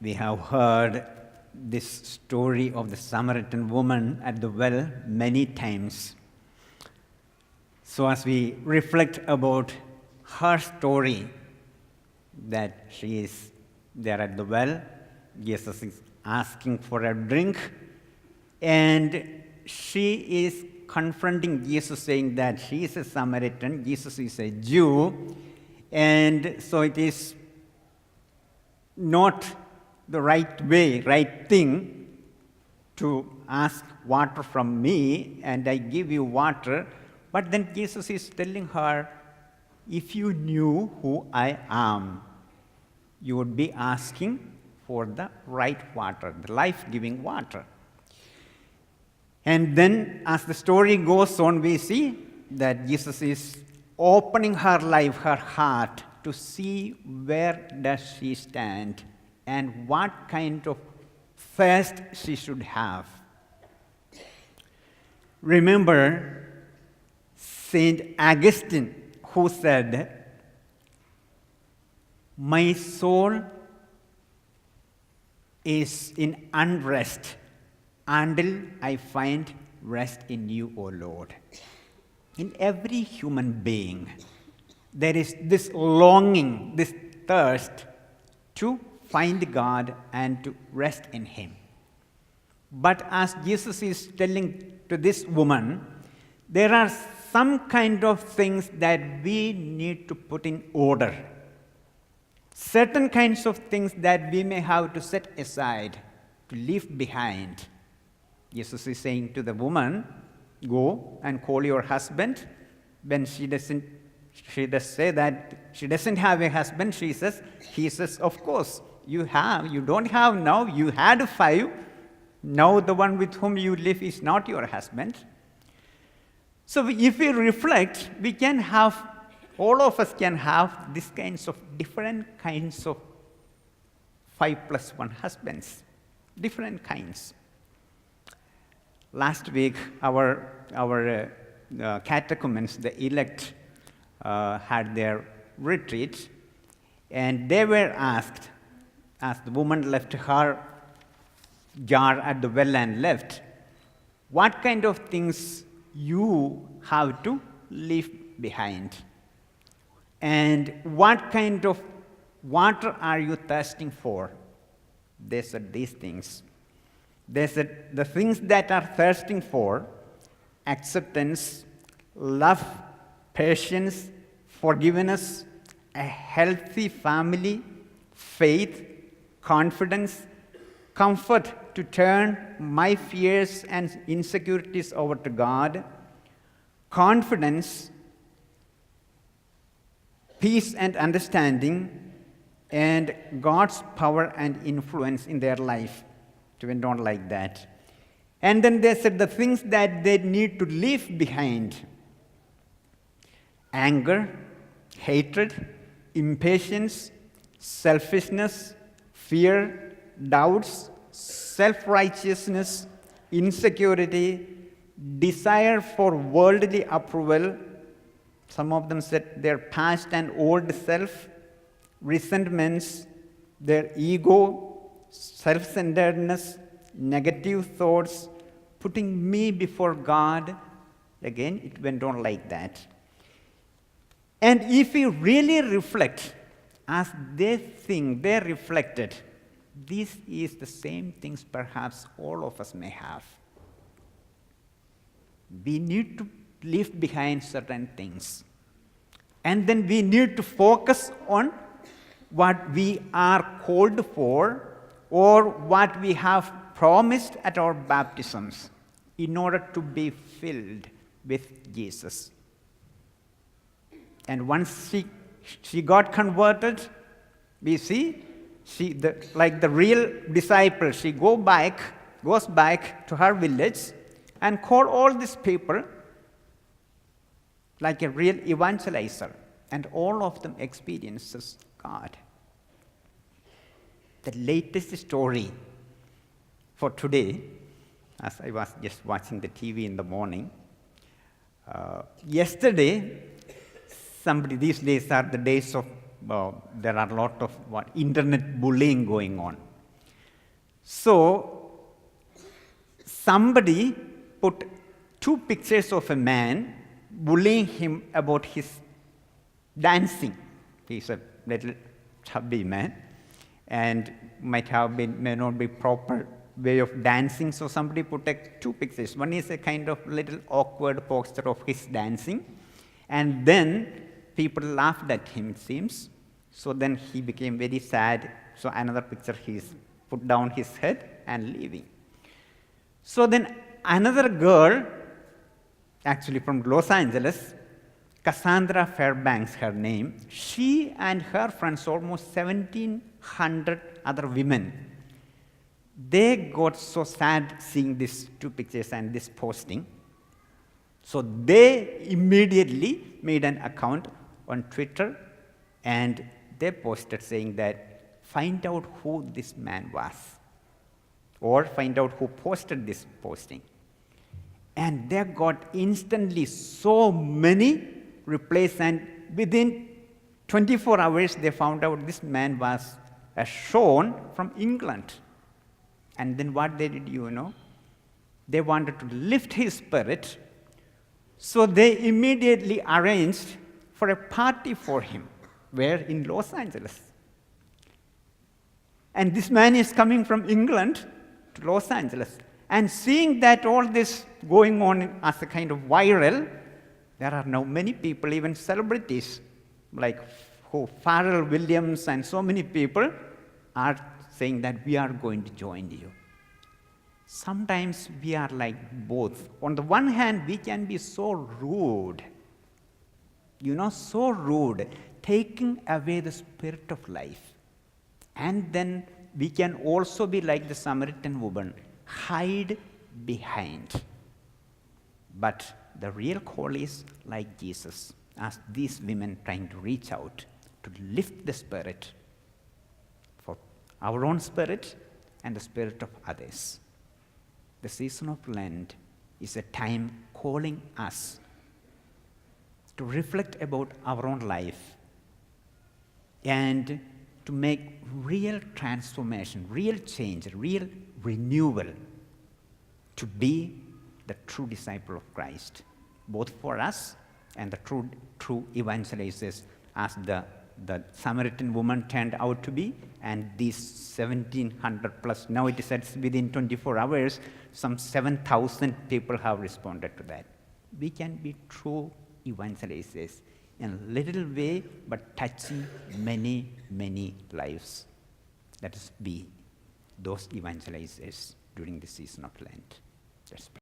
We have heard this story of the Samaritan woman at the well many times. So as we reflect about her story, that she is there at the well, Jesus is asking for a drink, and she is confronting Jesus, saying that she is a Samaritan, Jesus is a Jew, and so it is not the right way, right thing to ask water from me, and I give you water. But then Jesus is telling her, if you knew who I am, you would be asking for the right water, the life-giving water. And then as the story goes on, we see that Jesus is opening her life, her heart, to see where does she stand and what kind of thirst she should have. Remember Saint Augustine, who said, "My soul is in unrest until I find rest in you, O Lord." In every human being, there is this longing, this thirst to find God and to rest in Him. But as Jesus is telling to this woman, there are some kind of things that we need to put in order. Certain kinds of things that we may have to set aside, to leave behind. Jesus is saying to the woman, go and call your husband. When she does say that she doesn't have a husband, he says, of course, you don't have now, you had 5. Now the one with whom you live is not your husband. So if we reflect, we can have, all of us can have these kinds of different kinds of 5+1 husbands, different kinds. Last week, our catechumens, the elect, had their retreat, and they were asked, as the woman left her jar at the well and left, what kind of things you have to leave behind? And what kind of water are you thirsting for? They said these things. They said the things that are thirsting for: acceptance, love, patience, forgiveness, a healthy family, faith, confidence, comfort to turn my fears and insecurities over to God, confidence, peace and understanding, and God's power and influence in their life. It went on like that. And then they said the things that they need to leave behind: anger, hatred, impatience, selfishness, fear, doubts, self-righteousness, insecurity, desire for worldly approval. Some of them said their past and old self, resentments, their ego, self-centeredness, negative thoughts, putting me before God. Again, it went on like that. And if we really reflect, as they think, they reflected, this is the same things perhaps all of us may have. We need to leave behind certain things. And then we need to focus on what we are called for, or what we have promised at our baptisms, in order to be filled with Jesus. And once she got converted, we see, like the real disciple, she goes back to her village and call all these people like a real evangelizer, and all of them experiences God. The latest story for today, as I was just watching the TV in the morning, yesterday, these days are the days of, there are a lot of internet bullying going on. So, somebody put two pictures of a man bullying him about his dancing. He's a little chubby man and may not be proper way of dancing. So somebody put two pictures. One is a kind of little awkward posture of his dancing. And then people laughed at him, it seems. So then he became very sad. So another picture, he's put down his head and leaving. So then another girl, actually from Los Angeles, Cassandra Fairbanks, her name, she and her friends, almost 1,700 other women, they got so sad seeing these two pictures and this posting. So they immediately made an account on Twitter and they posted saying that, find out who this man was, or find out who posted this posting. And they got instantly so many replies, and within 24 hours they found out this man was a Sean from England. And then what they did, they wanted to lift his spirit, so they immediately arranged for a party for him. Where? In Los Angeles. And this man is coming from England to Los Angeles. And seeing that all this going on as a kind of viral, there are now many people, even celebrities, like Pharrell Williams and so many people are saying that we are going to join you. Sometimes we are like both. On the one hand, we can be so rude, so rude, taking away the spirit of life. And then we can also be like the Samaritan woman, hide behind. But the real call is like Jesus, as these women trying to reach out to lift the spirit, for our own spirit and the spirit of others. The season of Lent is a time calling us to reflect about our own life and to make real transformation, real change, real renewal, to be the true disciple of Christ, both for us and the true evangelizers, as the Samaritan woman turned out to be, and these 1,700 plus, now it is within 24 hours, some 7,000 people have responded to that. We can be true evangelizers in a little way, but touching many, many lives. Let us be those evangelizers during the season of Lent. Let's pray.